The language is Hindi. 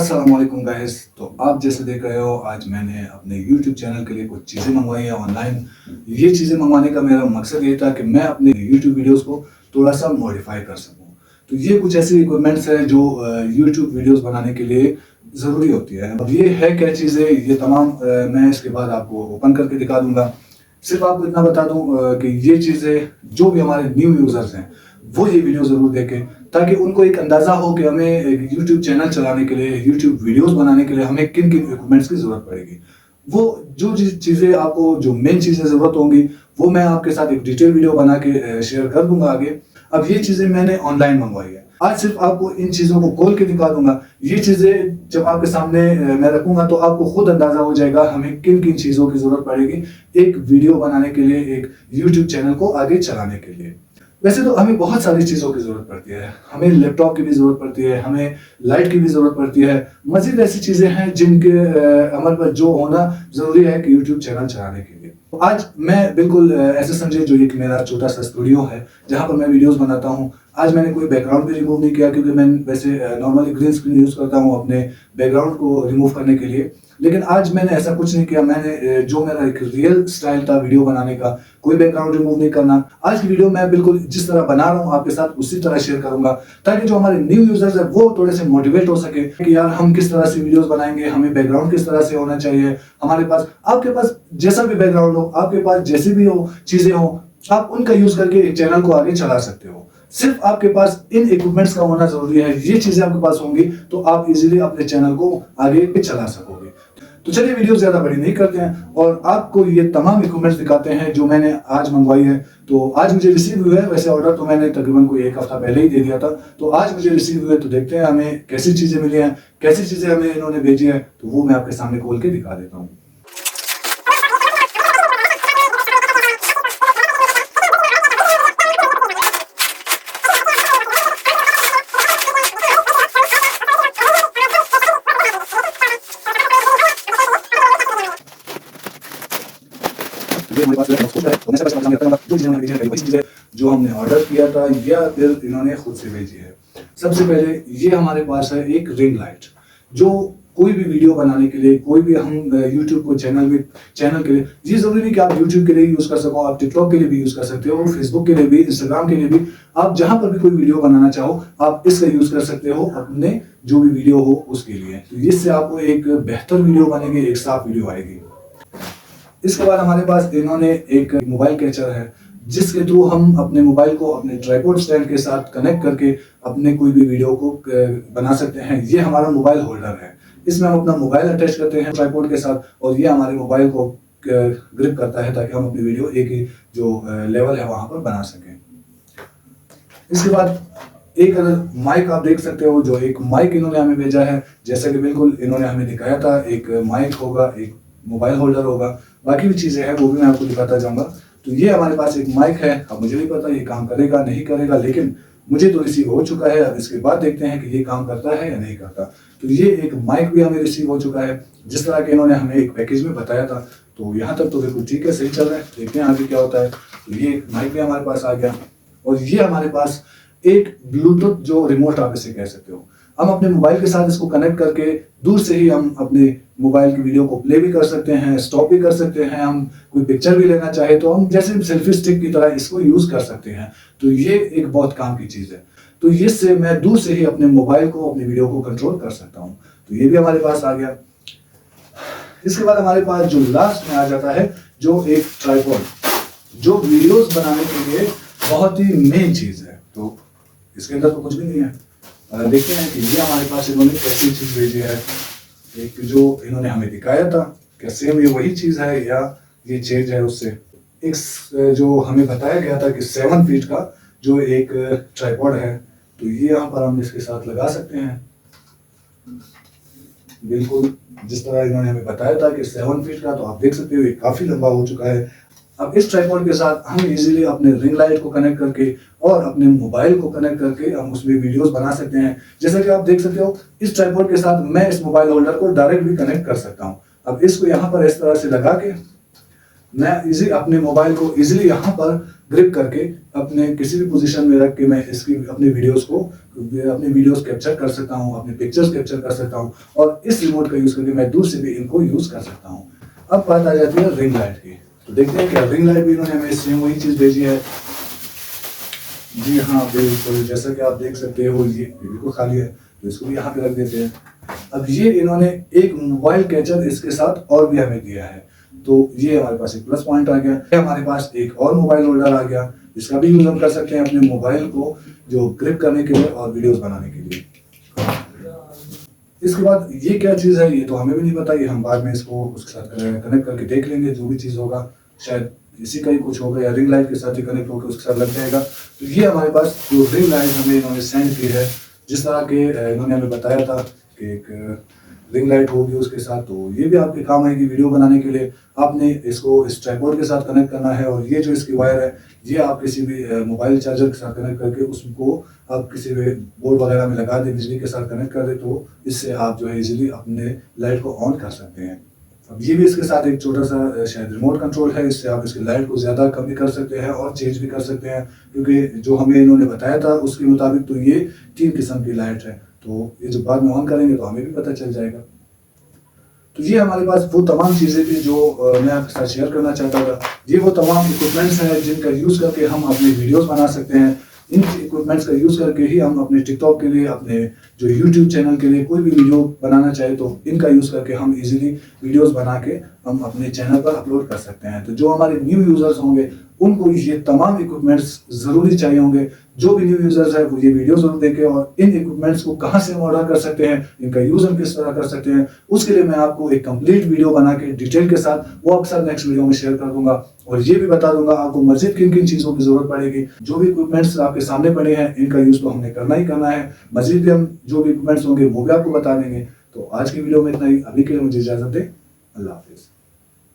अस्सलामुअलैकुम गाइस। तो आप जैसे देख रहे हो, आज मैंने अपने YouTube चैनल के लिए कुछ चीज़ें मंगवाई हैं ऑनलाइन। ये चीज़ें मंगवाने का मेरा मकसद ये था कि मैं अपने YouTube वीडियोस को थोड़ा सा मॉडिफाई कर सकूं। तो ये कुछ ऐसी रिक्वायरमेंट्स है जो YouTube वीडियोस बनाने के लिए ज़रूरी होती है। अब ये है क्या चीज़ें, ये तमाम मैं इसके बाद आपको ओपन करके दिखा दूंगा। सिर्फ आपको इतना बता दूं कि ये चीज़ें जो भी हमारे न्यू यूज़र्स हैं वो ये वीडियो ज़रूर देखें, ताकि उनको एक अंदाज़ा हो कि हमें एक यूट्यूब चैनल चलाने के लिए, यूट्यूब वीडियोस बनाने के लिए हमें किन किन इक्विपमेंट्स की ज़रूरत पड़ेगी। वो जो चीज़ें आपको, जो मेन चीज़ें ज़रूरत होंगी, वो मैं आपके साथ एक डिटेल वीडियो बना के शेयर कर दूंगा आगे। अब ये चीज़ें मैंने ऑनलाइन मंगवाई है। आज सिर्फ आपको इन चीज़ों को खोल के दिखा दूंगा। ये चीज़ें जब आपके सामने मैं रखूंगा तो आपको खुद अंदाज़ा हो जाएगा हमें किन किन चीज़ों की ज़रूरत पड़ेगी एक वीडियो बनाने के लिए, एक यूट्यूब चैनल को आगे चलाने के लिए। वैसे तो हमें बहुत सारी चीज़ों की ज़रूरत पड़ती है। हमें लैपटॉप की भी ज़रूरत पड़ती है, हमें लाइट की भी ज़रूरत पड़ती है। मज़ीद ऐसी चीज़ें हैं जिनके हमारे पास जो होना ज़रूरी है कि यूट्यूब चैनल चलाने के लिए। तो आज मैं बिल्कुल ऐसे समझे जो एक मेरा छोटा सा स्टूडियो है जहाँ पर मैं वीडियोस बनाता हूँ। आज मैंने कोई बैकग्राउंड भी रिमूव नहीं किया, क्योंकि मैं वैसे नॉर्मली ग्रीन स्क्रीन यूज़ करता हूँ अपने बैकग्राउंड को रिमूव करने के लिए। लेकिन आज मैंने ऐसा कुछ नहीं किया। मैंने जो मेरा एक रियल स्टाइल था वीडियो बनाने का, कोई बैकग्राउंड रिमूव नहीं करना। आज की वीडियो मैं बिल्कुल जिस तरह बना रहा हूँ आपके साथ उसी तरह शेयर करूंगा, ताकि जो हमारे न्यू यूजर्स है वो थोड़े से मोटिवेट हो सके कि यार हम किस तरह से वीडियोस बनाएंगे, हमें बैकग्राउंड किस तरह से होना चाहिए। हमारे पास, आपके पास जैसा भी बैकग्राउंड हो, आपके पास जैसी भी हो चीजें हो, आप उनका यूज करके एक चैनल को आगे चला सकते हो। सिर्फ आपके पास इन इक्विपमेंट्स का होना जरूरी है। ये चीजें आपके पास होंगी तो आप इजीली अपने चैनल को आगे चला सकोगे। तो चलिए वीडियो ज्यादा बड़ी नहीं करते हैं और आपको ये तमाम इक्विपमेंट्स दिखाते हैं जो मैंने आज मंगवाई है। तो आज मुझे रिसीव हुए है। वैसे ऑर्डर तो मैंने तकरीबन कोई एक हफ्ता पहले ही दे दिया था, तो आज मुझे रिसीव हुए। तो देखते हैं हमें कैसी चीजें मिली हैं, कैसी चीजें हमें इन्होंने भेजी है, तो वो मैं आपके सामने खोल के दिखा देता हूँ। हमारे पास है, तो मैं सबसे पहले जो चीज़ें हमने भेजी है वही चीज़ें जो हमने ऑर्डर किया था या फिर इन्होंने खुद से भेजी है। सबसे पहले ये हमारे पास है एक रिंग लाइट, जो कोई भी वीडियो बनाने के लिए, कोई भी हम यूट्यूब को चैनल के लिए, ये जरूरी नहीं कि आप यूट्यूब के लिए यूज कर सको, आप टिकटॉक के लिए भी यूज कर सकते हो, फेसबुक के लिए भी, इंस्टाग्राम के लिए भी। आप जहां पर भी कोई वीडियो बनाना चाहो आप इसका यूज कर सकते हो अपने जो भी वीडियो हो उसके लिए। तो इससे आपको एक बेहतर वीडियो बनेगी, एक साफ वीडियो आएगी। इसके बाद हमारे पास इन्होंने एक मोबाइल कैचर है, जिसके थ्रू हम अपने मोबाइल को अपने ट्राइपॉड स्टैंड के साथ कनेक्ट करके अपने कोई भी वीडियो को बना सकते हैं। ये हमारा मोबाइल होल्डर है, इसमें हम अपना मोबाइल अटैच करते हैं ट्राइपॉड के साथ और ये हमारे मोबाइल को ग्रिप करता है ताकि हम अपनी वीडियो एक ही जो लेवल है वहां पर बना सकें। इसके बाद एक अगर माइक आप देख सकते हो, जो एक माइक इन्होंने हमें भेजा है, जैसा कि बिल्कुल इन्होंने हमें दिखाया था। एक माइक होगा, एक मोबाइल होल्डर होगा, बाकी भी चीजें हैं वो भी मैं आपको दिखाता जाऊंगा। तो ये हमारे पास एक माइक है। अब मुझे नहीं पता ये काम करेगा नहीं करेगा, लेकिन मुझे तो रिसीव हो चुका है। अब इसके बाद देखते हैं कि ये काम करता है या नहीं करता। तो ये एक माइक भी हमें रिसीव हो चुका है, जिस तरह के इन्होंने हमें एक पैकेज में बताया था। तो यहाँ तक तो बिल्कुल ठीक है, सही चल रहा है। देखते हैं आगे क्या होता है। तो ये माइक भी हमारे पास आ गया और ये हमारे पास एक ब्लूटूथ जो रिमोट आप इसे कह सकते हो। हम अपने मोबाइल के साथ इसको कनेक्ट करके दूर से ही हम अपने मोबाइल की वीडियो को प्ले भी कर सकते हैं, स्टॉप भी कर सकते हैं। हम कोई पिक्चर भी लेना चाहे तो हम जैसे सेल्फी स्टिक की तरह इसको यूज कर सकते हैं। तो ये एक बहुत काम की चीज है। तो इससे मैं दूर से ही अपने मोबाइल को, अपनी वीडियो को कंट्रोल कर सकता हूँ। तो ये भी हमारे पास आ गया। इसके बाद हमारे पास जो लास्ट में आ जाता है, जो एक ट्राइपॉड, जो वीडियोस बनाने के लिए बहुत ही मेन चीज है। तो इसके अंदर तो कुछ भी नहीं है। देखते हैं कि ये हमारे पास इन्होंने कैसी चीज भेजी है। एक जो इन्होंने हमें दिखाया था, क्या सेम ये वही चीज है या ये चेंज है उससे। एक जो हमें बताया गया था कि 7 फीट का जो एक ट्राइपॉड है, तो ये यहाँ पर हम इसके साथ लगा सकते हैं, बिल्कुल जिस तरह इन्होंने हमें बताया था कि 7 फीट का। तो आप देख सकते हो ये काफी लंबा हो चुका है। अब इस ट्राइपॉड के साथ हम इजीली अपने रिंग लाइट को कनेक्ट करके और अपने मोबाइल को कनेक्ट करके हम उसमें वीडियोस बना सकते हैं। जैसा कि आप देख सकते हो, इस ट्राइपॉड के साथ मैं इस मोबाइल होल्डर को डायरेक्ट भी कनेक्ट कर सकता हूं। अब इसको यहाँ पर इस तरह से लगा के मैं अपने मोबाइल को इजीली यहाँ पर ग्रिप करके अपने किसी भी पोजीशन में रख के मैं इसकी अपनी वीडियोस कैप्चर कर सकता हूँ, अपने पिक्चर्स कैप्चर कर सकता हूँ और इस रिमोट का यूज करके मैं दूर से भी इनको यूज कर सकता हूँ। अब बात आ जाती है रिंग लाइट की। तो देखते हैं क्या रिंग लाइट भी इन्होंने हमें सेम वही चीज भेजी है। जी हाँ बिल्कुल, जैसा कि आप देख सकते हो ये बिल्कुल खाली है, तो इसको भी यहाँ पे रख देते हैं। अब ये इन्होंने एक मोबाइल कैचर इसके साथ और भी हमें दिया है, तो ये हमारे पास एक प्लस पॉइंट आ गया। हमारे पास एक और मोबाइल होल्डर आ गया, इसका भी यूज हम कर सकते हैं अपने मोबाइल को जो ग्रिप करने के लिए और वीडियोस बनाने के लिए। इसके बाद ये क्या चीज़ है ये तो हमें भी नहीं पता, ये हम बाद में इसको उसके साथ कनेक्ट करके देख लेंगे। जो भी चीज़ होगा शायद इसी का ही कुछ होगा या रिंग लाइट के साथ ही कनेक्ट होकर उसके साथ लग जाएगा। तो ये हमारे पास जो रिंग लाइट हमें इन्होंने सेंड की है, जिस तरह के इन्होंने हमें बताया था कि एक रिंग लाइट होगी उसके साथ, तो ये भी आपके काम आएगी वीडियो बनाने के लिए। आपने इसको इस ट्राइपॉड के साथ कनेक्ट करना है और ये जो इसकी वायर है ये आप किसी भी मोबाइल चार्जर के साथ कनेक्ट करके उसको आप किसी भी बोर्ड वगैरह में लगा दें, बिजली के साथ कनेक्ट कर दें, तो इससे आप जो है इजीली अपने लाइट को ऑन कर सकते हैं। अब ये भी इसके साथ एक छोटा सा शायद रिमोट कंट्रोल है, इससे आप इसकी लाइट को ज़्यादा कम भी कर सकते हैं और चेंज भी कर सकते हैं, क्योंकि जो हमें इन्होंने बताया था उसके मुताबिक तो ये 3 किस्म की लाइट है, तो ये जब बाद में ऑन करेंगे तो हमें भी पता चल जाएगा। तो ये हमारे पास वो तमाम चीज़ें थी जो मैं आपके साथ शेयर करना चाहता था। ये वो तमाम इक्विपमेंट्स हैं जिनका यूज़ करके हम अपने वीडियोस बना सकते हैं। इन इक्विपमेंट्स का यूज़ करके ही हम अपने टिकटॉक के लिए, अपने जो यूट्यूब चैनल के लिए कोई भी वीडियो बनाना चाहे तो इनका यूज़ करके हम इजीली वीडियोस बना के हम अपने चैनल पर अपलोड कर सकते हैं। तो जो हमारे न्यू यूज़र्स होंगे उनको ये तमाम इक्विपमेंट्स ज़रूरी चाहिए होंगे। जो भी न्यू यूज़र्स है वो ये वीडियो जरूर देखें और इन इक्विपमेंट्स को कहाँ से हम ऑर्डर कर सकते हैं, इनका यूज़ हम किस तरह कर सकते हैं, उसके लिए मैं आपको एक कंप्लीट वीडियो बना के डिटेल के साथ वो आपके साथ नेक्स्ट वीडियो में शेयर कर दूंगा। और ये भी बता दूंगा आपको मजीद किन किन चीज़ों की जरूरत पड़ेगी। जो भी इक्विपमेंट्स आपके सामने पड़े हैं इनका यूज़ तो हमने करना ही करना है, मजीद भी हम जो भी इक्विपमेंट्स होंगे वो भी आपको बता देंगे। तो आज की वीडियो में इतना ही, अभी के लिए मुझे इजाज़त दें। अल्लाह हाफिज़।